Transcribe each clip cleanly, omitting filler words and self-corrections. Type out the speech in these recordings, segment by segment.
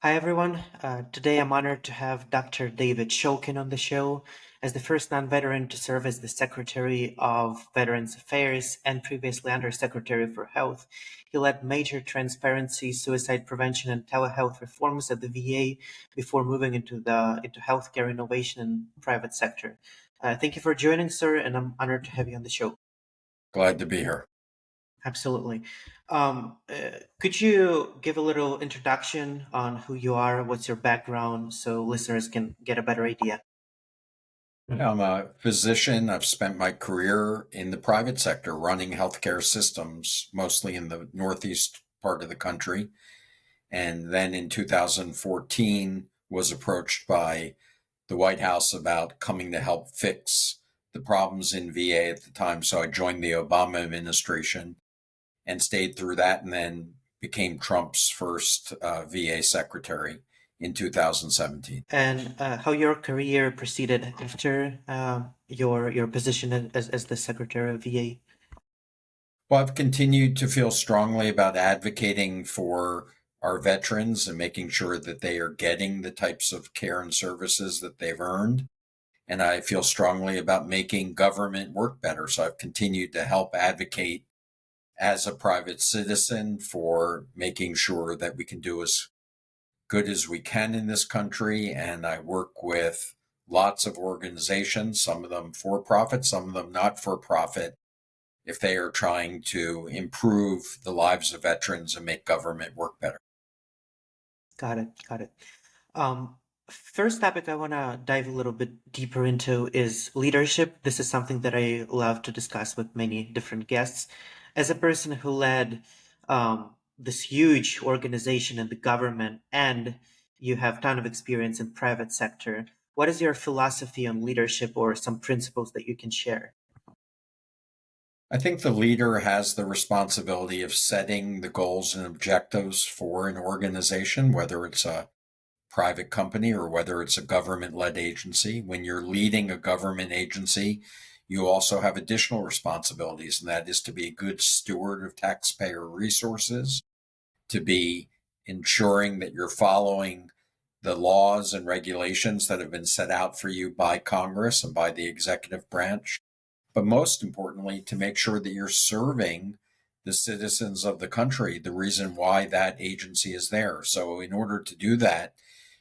Hi, everyone. Today I'm honored to have Dr. David Shulkin on the show. As the first non veteran to serve as the Secretary of Veterans Affairs and previously Undersecretary for Health, he led major transparency, suicide prevention, and telehealth reforms at the VA before moving into healthcare innovation and private sector. Thank you for joining, sir, and I'm honored to have you on the show. Glad to be here. Absolutely. Could you give a little introduction on who you are, what's your background, so listeners can get a better idea? I'm a physician. I've spent my career in the private sector running healthcare systems, mostly in the northeast part of the country. And then in 2014 was approached by the White House about coming to help fix the problems in VA at the time. So I joined the Obama administration and stayed through that and then became Trump's first VA secretary in 2017. And how your career proceeded after your position as the Secretary of VA? Well, I've continued to feel strongly about advocating for our veterans and making sure that they are getting the types of care and services that they've earned. And I feel strongly about making government work better. So I've continued to help advocate as a private citizen for making sure that we can do as good as we can in this country. And I work with lots of organizations, some of them for profit, some of them not for profit, if they are trying to improve the lives of veterans and make government work better. Got it. Got it. Um, First topic I want to dive a little bit deeper into is leadership. This is something that I love to discuss with many different guests. As a person who led this huge organization in the government, and you have ton of experience in private sector, what is your philosophy on leadership or some principles that you can share? I think the leader has the responsibility of setting the goals and objectives for an organization, whether it's a private company or whether it's a government led agency. When you're leading a government agency, you also have additional responsibilities, and that is to be a good steward of taxpayer resources, to be ensuring that you're following the laws and regulations that have been set out for you by Congress and by the executive branch. But most importantly, to make sure that you're serving the citizens of the country, the reason why that agency is there. So, in order to do that,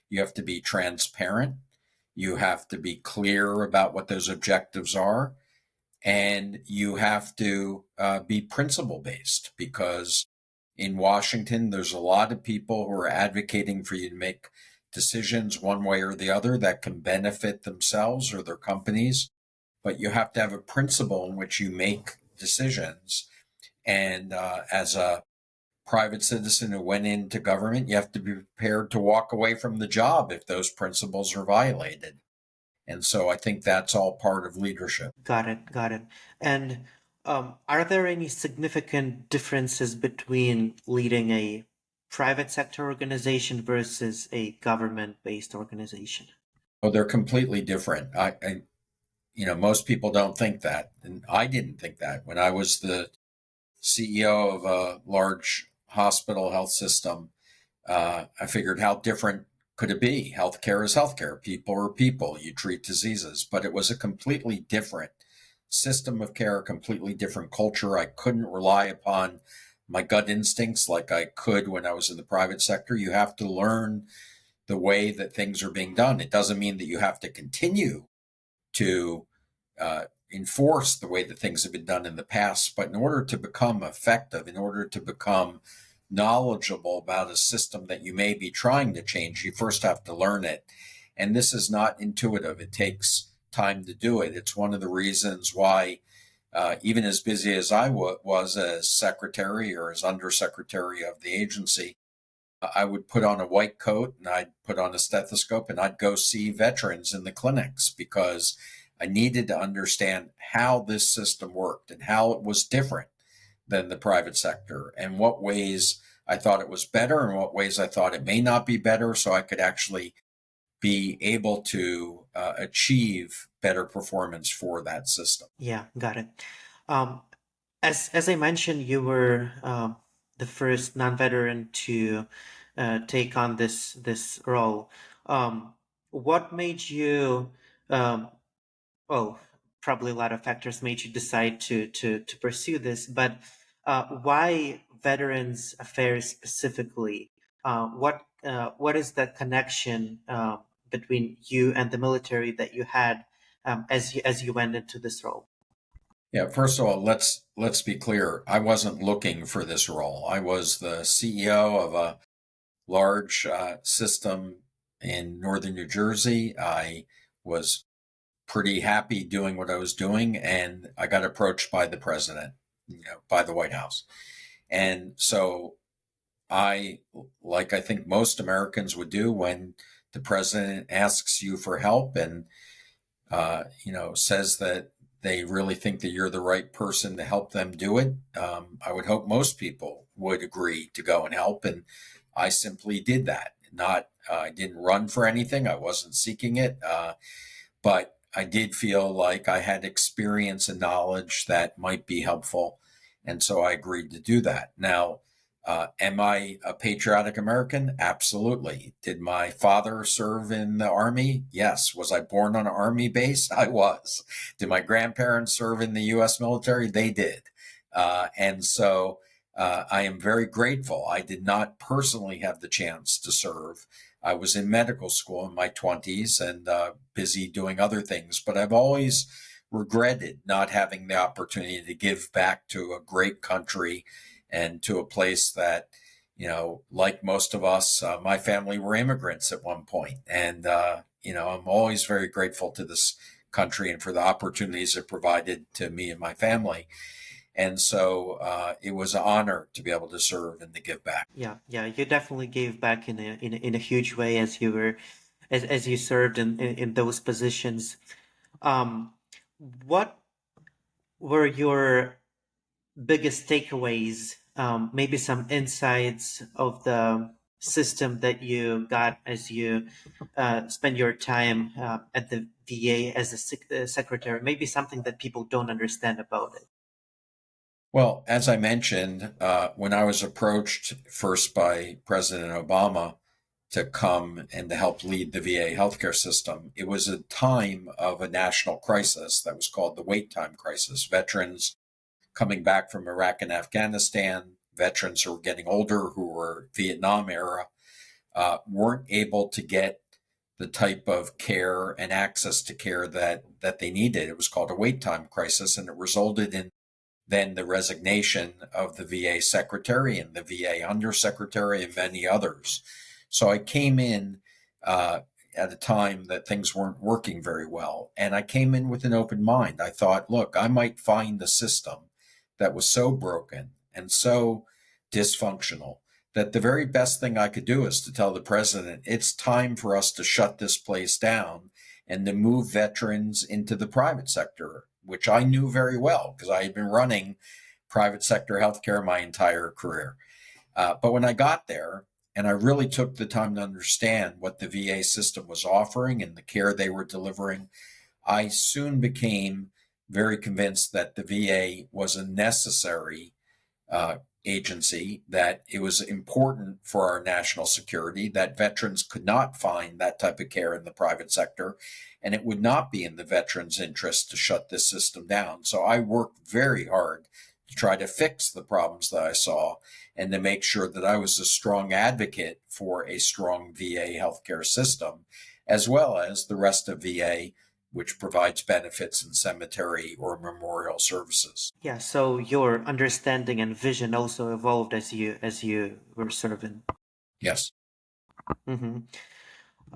you have to be transparent. You have to be clear about what those objectives are. And you have to be principle based, because in Washington, there's a lot of people who are advocating for you to make decisions one way or the other that can benefit themselves or their companies. But you have to have a principle in which you make decisions. And as a private citizen who went into government, you have to be prepared to walk away from the job if those principles are violated. And so I think that's all part of leadership. Got it. Got it. And are there any significant differences between leading a private sector organization versus a government-based organization? Oh, they're completely different. Most people don't think that. And I didn't think that. When I was the CEO of a large hospital health system, I figured, how different could it be? Healthcare is healthcare. People are people. You treat diseases. But it was a completely different system of care, a completely different culture. I couldn't rely upon my gut instincts like I could when I was in the private sector. You have to learn the way that things are being done. It doesn't mean that you have to continue to enforce the way that things have been done in the past. But in order to become effective, in order to become knowledgeable about a system that you may be trying to change, you first have to learn it. And this is not intuitive. It takes time to do it. It's one of the reasons why, even as busy as I was as secretary or as undersecretary of the agency, I would put on a white coat and I'd put on a stethoscope and I'd go see veterans in the clinics, because I needed to understand how this system worked and how it was different than the private sector, and what ways I thought it was better and what ways I thought it may not be better, so I could actually be able to achieve better performance for that system. Yeah, got it. Um, as I mentioned, you were the first non-veteran to take on this role. What made you um, well, probably a lot of factors made you decide to pursue this, but why Veterans Affairs specifically? What is the connection between you and the military that you had as you went into this role? Yeah, first of all, let's be clear. I wasn't looking for this role. I was the CEO of a large system in northern New Jersey. I was pretty happy doing what I was doing, and I got approached by the president, by the White House. And so I, like I think most Americans would do when the president asks you for help and says that they really think that you're the right person to help them do it. I would hope most people would agree to go and help, and I simply did that. Not, I didn't run for anything. I wasn't seeking it, but I did feel like I had experience and knowledge that might be helpful, and so I agreed to do that. Now, am I a patriotic American? Absolutely. Did my father serve in the Army? Yes. Was I born on an Army base? I was. Did my grandparents serve in the U.S. military? They did. And so I am very grateful. I did not personally have the chance to serve. I was in medical school in my 20s and busy doing other things, but I've always regretted not having the opportunity to give back to a great country and to a place that, like most of us, my family were immigrants at one point. And, I'm always very grateful to this country and for the opportunities it provided to me and my family. And so it was an honor to be able to serve and to give back. Yeah, yeah, you definitely gave back in a huge way as you were as you served in those positions. Um, what were your biggest takeaways, maybe some insights of the system that you got as you spend your time at the VA as a secretary, maybe something that people don't understand about it. Well, as I mentioned, when I was approached first by President Obama to come and to help lead the VA healthcare system, it was a time of a national crisis that was called the wait time crisis. Veterans coming back from Iraq and Afghanistan, veterans who were getting older, who were Vietnam era, weren't able to get the type of care and access to care that they needed. It was called a wait time crisis, and it resulted in then the resignation of the VA secretary and the VA undersecretary and many others. So I came in at a time that things weren't working very well. And I came in with an open mind. I thought, look, I might find a system that was so broken and so dysfunctional that the very best thing I could do is to tell the president, it's time for us to shut this place down and to move veterans into the private sector, which I knew very well because I had been running private sector healthcare my entire career. But when I got there and I really took the time to understand what the VA system was offering and the care they were delivering, I soon became very convinced that the VA was a necessary agency, that it was important for our national security, that veterans could not find that type of care in the private sector, and it would not be in the veterans' interest to shut this system down. So I worked very hard to try to fix the problems that I saw and to make sure that I was a strong advocate for a strong VA healthcare system, as well as the rest of VA, which provides benefits in cemetery or memorial services. Yeah, so your understanding and vision also evolved as you were serving. Yes. Hmm.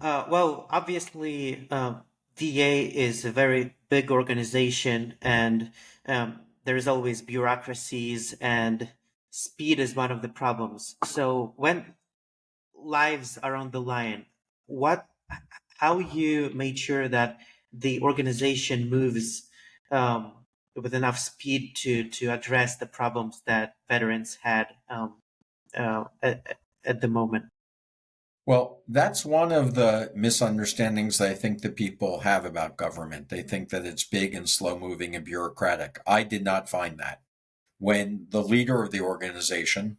Well, obviously, VA is a very big organization, and there's always bureaucracies, and speed is one of the problems. So when lives are on the line, what, how you made sure that the organization moves with enough speed to address the problems that veterans had at the moment? Well, that's one of the misunderstandings that I think that people have about government. They think that it's big and slow moving and bureaucratic. I did not find that. When the leader of the organization,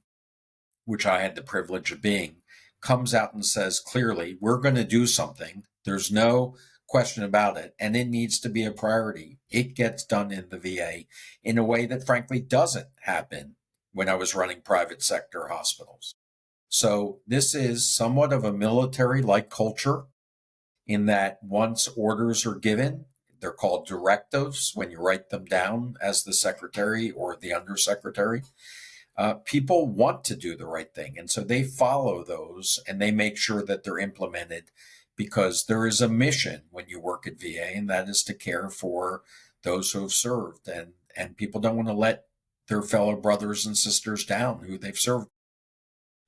which I had the privilege of being, comes out and says clearly, we're going to do something. There's no question about it. And it needs to be a priority. It gets done in the VA in a way that frankly doesn't happen when I was running private sector hospitals. So this is somewhat of a military like culture in that once orders are given, they're called directives when you write them down as the secretary or the undersecretary. People want to do the right thing. And so they follow those and they make sure that they're implemented because there is a mission when you work at VA, and that is to care for those who have served. And people don't want to let their fellow brothers and sisters down who they've served.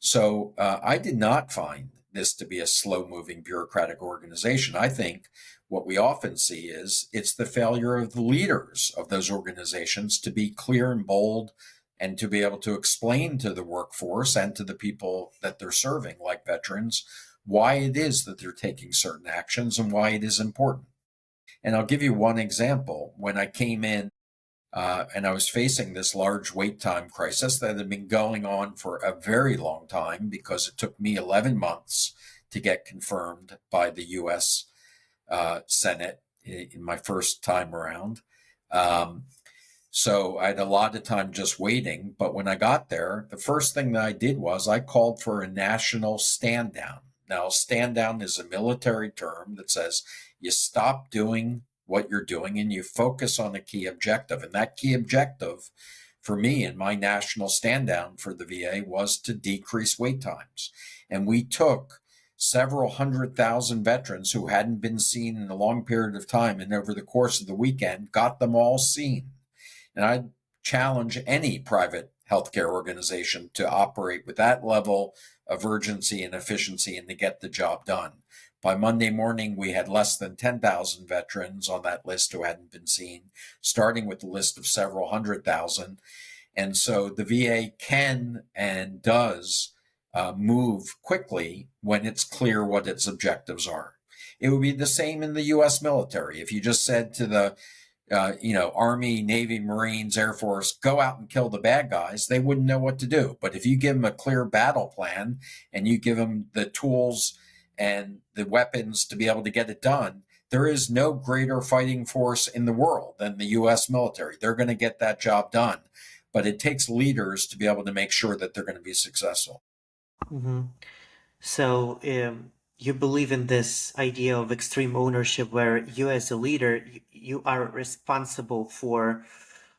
So I did not find this to be a slow moving bureaucratic organization. I think what we often see is it's the failure of the leaders of those organizations to be clear and bold and to be able to explain to the workforce and to the people that they're serving, like veterans, why it is that they're taking certain actions and why it is important. And I'll give you one example. When I came in, and I was facing this large wait time crisis that had been going on for a very long time because it took me 11 months to get confirmed by the US Senate in my first time around. So I had a lot of time just waiting. But when I got there, the first thing that I did was I called for a national stand down. Now, stand down is a military term that says you stop doing what you're doing and you focus on a key objective. And that key objective for me and my national stand down for the VA was to decrease wait times. And we took several 100,000 veterans who hadn't been seen in a long period of time, and over the course of the weekend, got them all seen. And I challenge any private healthcare organization to operate with that level of urgency and efficiency and to get the job done. By Monday morning, we had less than 10,000 veterans on that list who hadn't been seen, starting with a list of several 100,000. And so the VA can and does move quickly when it's clear what its objectives are. It would be the same in the US military. If you just said to the Army, Navy, Marines, Air Force, go out and kill the bad guys, they wouldn't know what to do. But if you give them a clear battle plan and you give them the tools and the weapons to be able to get it done, there is no greater fighting force in the world than the US military. They're going to get that job done. But it takes leaders to be able to make sure that they're going to be successful. Hmm. So, you believe in this idea of extreme ownership where you as a leader, you are responsible for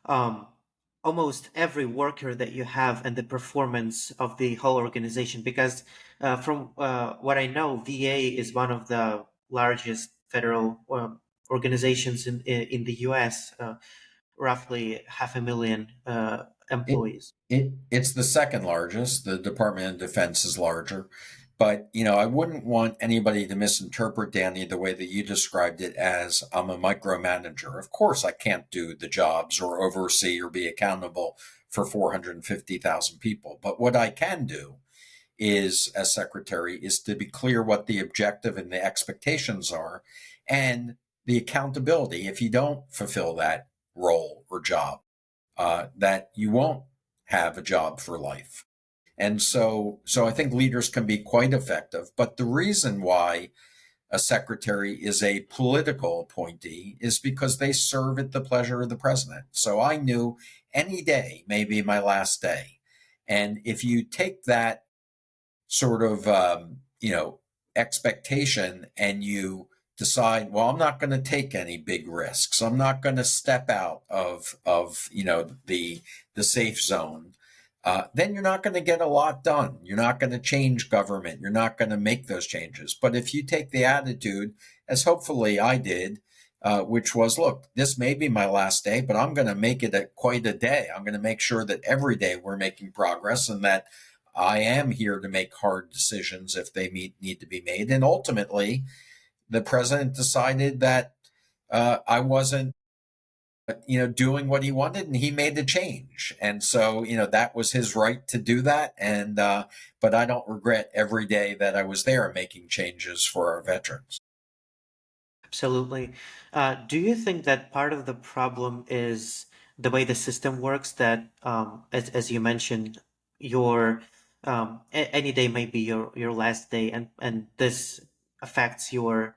um, almost every worker that you have and the performance of the whole organization. Because from what I know, VA is one of the largest federal organizations in the US, roughly 500,000 It, employees. it's the second largest. The Department of Defense is larger. But, I wouldn't want anybody to misinterpret, Danny, the way that you described it as I'm a micromanager. Of course, I can't do the jobs or oversee or be accountable for 450,000 people. But what I can do is, as secretary, is to be clear what the objective and the expectations are and the accountability. If you don't fulfill that role or job, that you won't have a job for life. And so I think leaders can be quite effective. But the reason why a secretary is a political appointee is because they serve at the pleasure of the president. So I knew any day may be my last day. And if you take that sort of, expectation and you decide, well, I'm not going to take any big risks. I'm not going to step out of the safe zone. Then you're not going to get a lot done. You're not going to change government. You're not going to make those changes. But if you take the attitude, as hopefully I did, which was, look, this may be my last day, but I'm going to make it quite a day. I'm going to make sure that every day we're making progress and that I am here to make hard decisions if they need to be made. And ultimately, the president decided that I wasn't doing what he wanted, and he made the change. And so, that was his right to do that. And, but I don't regret every day that I was there making changes for our veterans. Absolutely. Do you think that part of the problem is the way the system works? That, as you mentioned, your any day might be your last day, and this affects your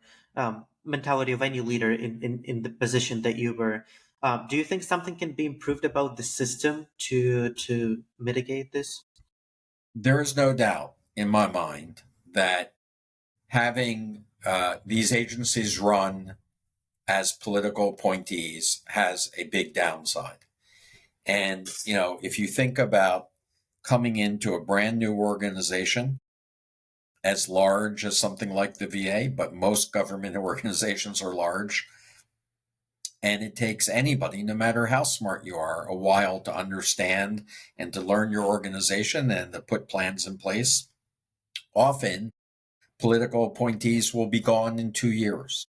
mentality of any leader in the position that you were. Do you think something can be improved about the system to mitigate this? There is no doubt in my mind that having these agencies run as political appointees has a big downside. And, if you think about coming into a brand new organization as large as something like the VA, but most government organizations are large, and it takes anybody, no matter how smart you are, a while to understand and to learn your organization and to put plans in place. Often, political appointees will be gone in 2 years.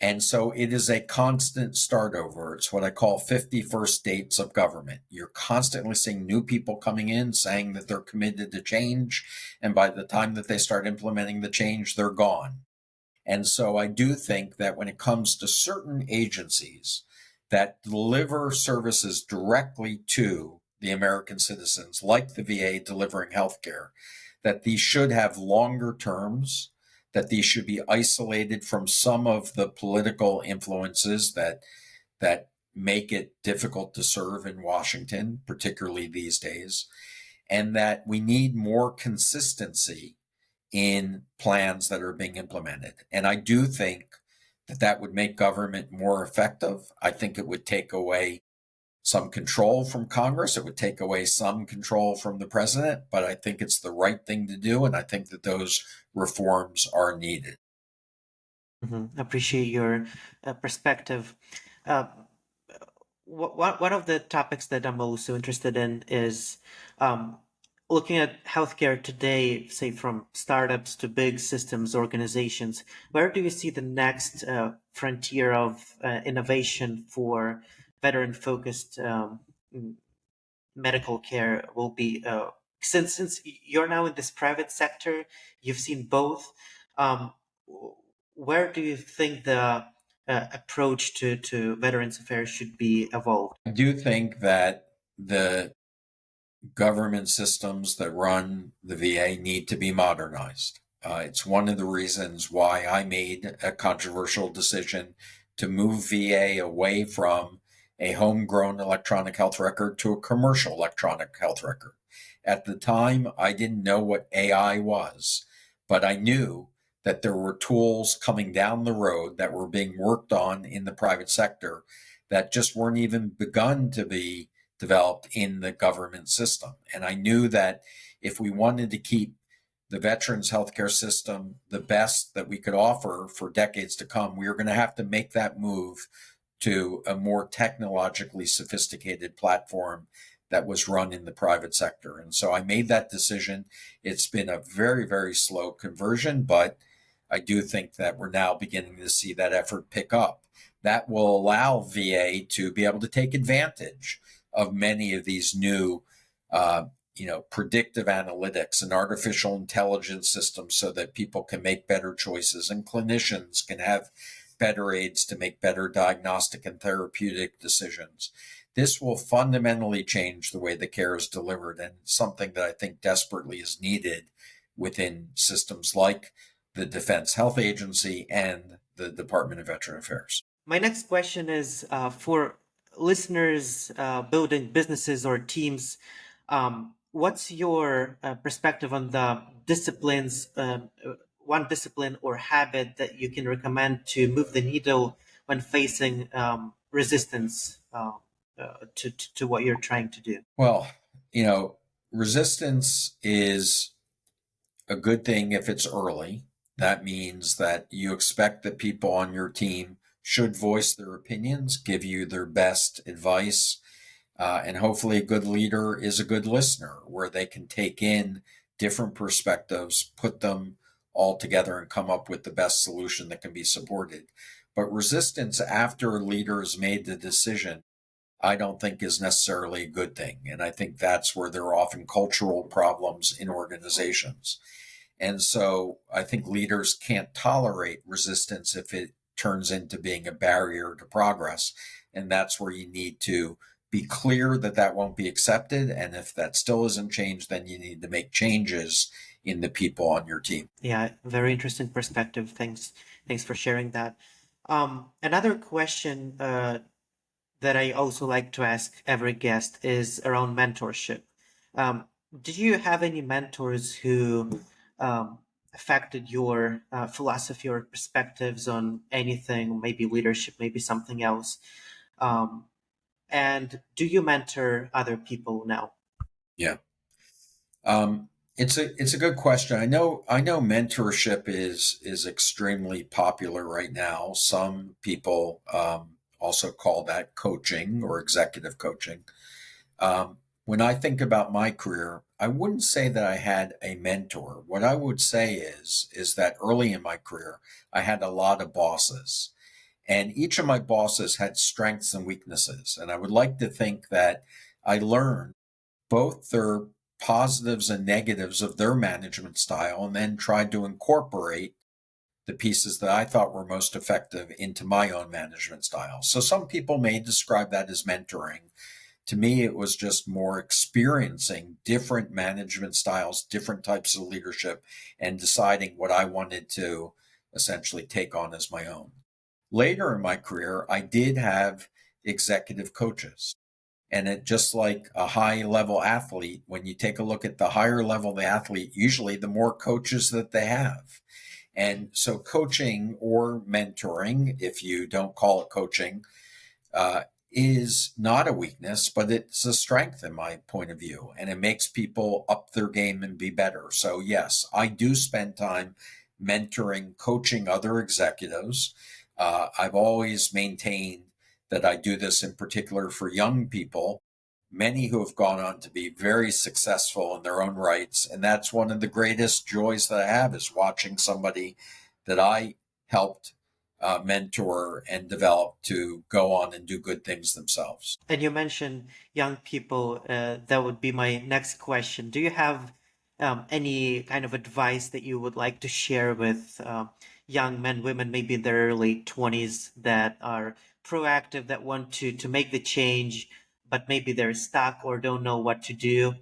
And so it is a constant start over. It's what I call 51st dates of government. You're constantly seeing new people coming in saying that they're committed to change. And by the time that they start implementing the change, they're gone. And so I do think that when it comes to certain agencies that deliver services directly to the American citizens, like the VA delivering healthcare, that these should have longer terms, that these should be isolated from some of the political influences that make it difficult to serve in Washington, particularly these days, and that we need more consistency in plans that are being implemented. And I do think that that would make government more effective. I think it would take away some control from Congress. It would take away some control from the president, but I think it's the right thing to do. And I think that those reforms are needed. Appreciate your perspective. Uh, one of the topics that I'm also interested in is um, looking at healthcare today, say from startups to big systems organizations. Where do you see the next frontier of innovation for veteran focused medical care will be? Since you're now in this private sector, you've seen both. Um, where do you think the approach to Veterans Affairs should be evolved? I do think that the government systems that run the VA need to be modernized. It's one of the reasons why I made a controversial decision to move VA away from a homegrown electronic health record to a commercial electronic health record. At the time, I didn't know what AI was, but I knew that there were tools coming down the road that were being worked on in the private sector that just weren't even begun to be developed in the government system. And I knew that if we wanted to keep the veterans healthcare system the best that we could offer for decades to come, we were going to have to make that move to a more technologically sophisticated platform that was run in the private sector. And so I made that decision. It's been a very, very slow conversion, but I do think that we're now beginning to see that effort pick up. That will allow VA to be able to take advantage of many of these new, predictive analytics and artificial intelligence systems so that people can make better choices and clinicians can have better aids to make better diagnostic and therapeutic decisions. This will fundamentally change the way the care is delivered, and something that I think desperately is needed within systems like the Defense Health Agency and the Department of Veteran Affairs. My next question is for listeners building businesses or teams. What's your perspective on the disciplines, one discipline or habit that you can recommend to move the needle when facing resistance to what you're trying to do? Well, resistance is a good thing if it's early. That means that you expect that people on your team should voice their opinions, give you their best advice, and hopefully a good leader is a good listener where they can take in different perspectives, put them all together and come up with the best solution that can be supported. But resistance after a leader has made the decision, I don't think is necessarily a good thing. And I think that's where there are often cultural problems in organizations. And so I think leaders can't tolerate resistance if it turns into being a barrier to progress. And that's where you need to be clear that that won't be accepted. And if that still isn't changed, then you need to make changes in the people on your team. Yeah, very interesting perspective. Thanks for sharing that. Another question that I also like to ask every guest is around mentorship. Um, did you have any mentors who affected your philosophy or perspectives on anything, maybe leadership, maybe something else? Um, and do you mentor other people now? Yeah. Um, it's a good question. I know mentorship is extremely popular right now. Some people also call that coaching or executive coaching. When I think about my career, I wouldn't say that I had a mentor. What I would say is that early in my career, I had a lot of bosses, and each of my bosses had strengths and weaknesses. And I would like to think that I learned both their positives and negatives of their management style, and then tried to incorporate the pieces that I thought were most effective into my own management style. So some people may describe that as mentoring. To me, it was just more experiencing different management styles, different types of leadership, and deciding what I wanted to essentially take on as my own. Later in my career, I did have executive coaches. And it just like a high level athlete, when you take a look at the higher level of the athlete, usually the more coaches that they have. And so coaching or mentoring, if you don't call it coaching, uh, is not a weakness, but it's a strength in my point of view. And it makes people up their game and be better. So yes, I do spend time mentoring, coaching other executives. I've always maintained that I do this in particular for young people, many who have gone on to be very successful in their own rights. And that's one of the greatest joys that I have, is watching somebody that I helped mentor and develop to go on and do good things themselves. And you mentioned young people. That would be my next question. Do you have any kind of advice that you would like to share with young men, women, maybe in their early 20s that are proactive, that want to make the change, but maybe they're stuck or don't know what to do?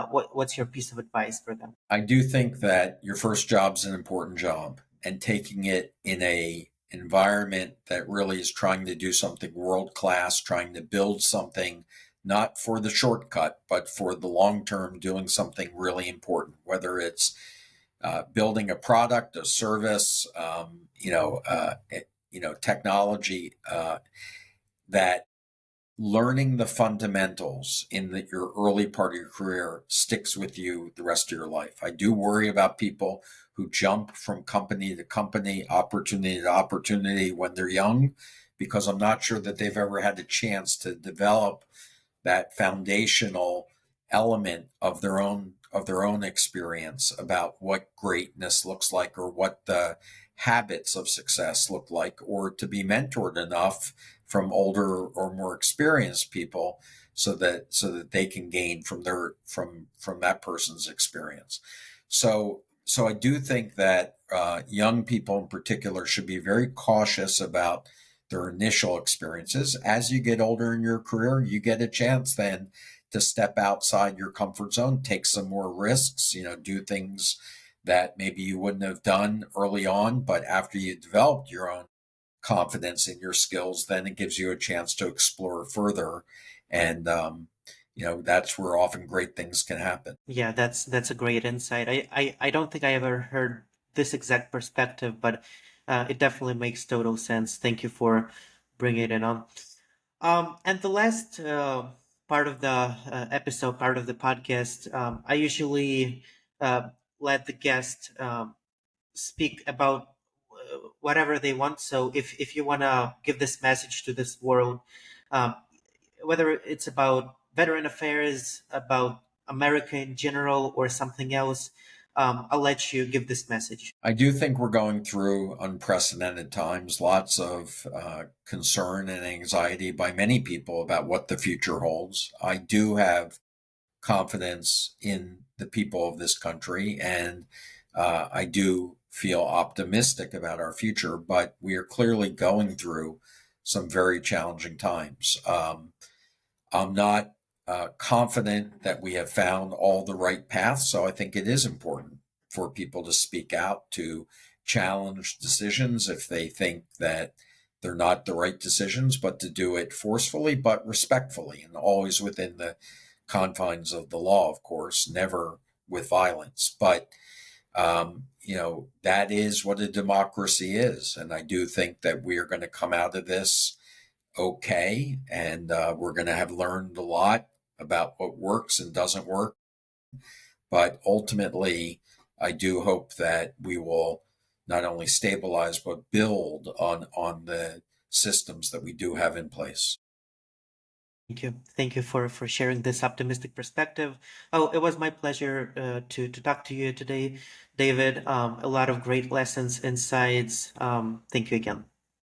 What's your piece of advice for them? I do think that your first job's an important job, and taking it in a environment that really is trying to do something world class, trying to build something not for the shortcut, but for the long term, doing something really important, whether it's building a product, a service, technology, that learning the fundamentals in your early part of your career sticks with you the rest of your life. I do worry about people who jump from company to company, opportunity to opportunity when they're young, because I'm not sure that they've ever had a chance to develop that foundational element of their own experience about what greatness looks like, or what the habits of success look like, or to be mentored enough from older or more experienced people so that they can gain from from that person's experience. So I do think that young people in particular should be very cautious about their initial experiences. As you get older in your career, you get a chance then to step outside your comfort zone, take some more risks, do things that maybe you wouldn't have done early on, but after you developed your own confidence in your skills, then it gives you a chance to explore further. And, that's where often great things can happen. Yeah, that's a great insight. I don't think I ever heard this exact perspective, but it definitely makes total sense. Thank you for bringing it on. And the last part of the episode, part of the podcast, I usually uh, let the guest speak about whatever they want. So if you want to give this message to this world, um, whether it's about veteran affairs, about America in general, or something else, I'll let you give this message. I do think we're going through unprecedented times, lots of concern and anxiety by many people about what the future holds. I do have confidence in the people of this country, and I do feel optimistic about our future, but we are clearly going through some very challenging times. I'm not confident that we have found all the right paths. So I think it is important for people to speak out, to challenge decisions if they think that they're not the right decisions, but to do it forcefully but respectfully and always within the confines of the law, of course, never with violence. But that is what a democracy is. And I do think that we are going to come out of this okay. And we're going to have learned a lot about what works and doesn't work. But ultimately, I do hope that we will not only stabilize, but build on the systems that we do have in place. Thank you. Thank you for sharing this optimistic perspective. Oh, it was my pleasure to talk to you today, David. A lot of great lessons, insights. Thank you again.